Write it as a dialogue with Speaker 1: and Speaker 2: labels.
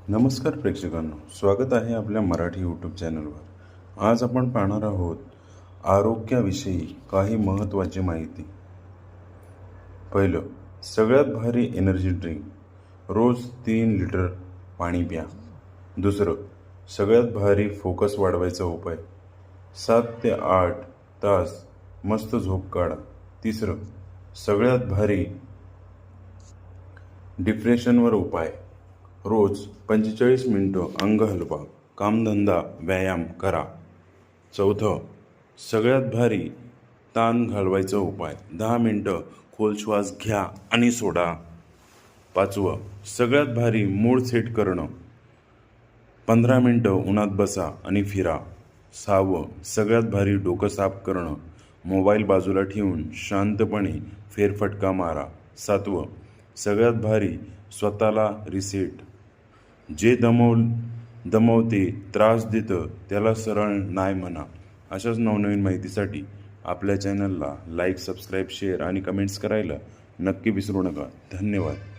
Speaker 1: नमस्कार प्रेक्षकांनो, स्वागत आहे आपल्या मराठी यूट्यूब चॅनलवर। आज आपण पाहणार आहोत आरोग्याविषयी काही महत्त्वाची माहिती। पहिलं, सगळ्यात भारी एनर्जी ड्रिंक, रोज 3 लिटर पाणी प्या। दुसरं, सगळ्यात भारी फोकस वाढवायचा उपाय, 7 ते 8 तास मस्त झोप काढा। तिसरं, सगळ्यात भारी डिप्रेशनवर उपाय, रोज 45 मिनिटं अंग हलवा, कामधंदा व्यायाम करा। चौथं, सगळ्यात भारी ताण घालवायचा उपाय, 10 मिनिटं खोल श्वास घ्या आणि सोडा। पाचवं, सगळ्यात भारी मूड सेट करणं, 15 मिनिटं उन्हात बसा आणि फिरा। सहावं, सगळ्यात भारी डोकं साफ करणं, मोबाईल बाजूला ठेवून शांतपणे फेरफटका मारा। सातवं, सगळ्यात भारी स्वतःला रिसेट, जे दमवते, त्रास देतं त्याला सरळ नाही म्हणा। अशाच नवनवीन माहितीसाठी आपल्या चॅनलला लाईक, सबस्क्राईब, शेअर आणि कमेंट्स करायला नक्की विसरू नका। धन्यवाद।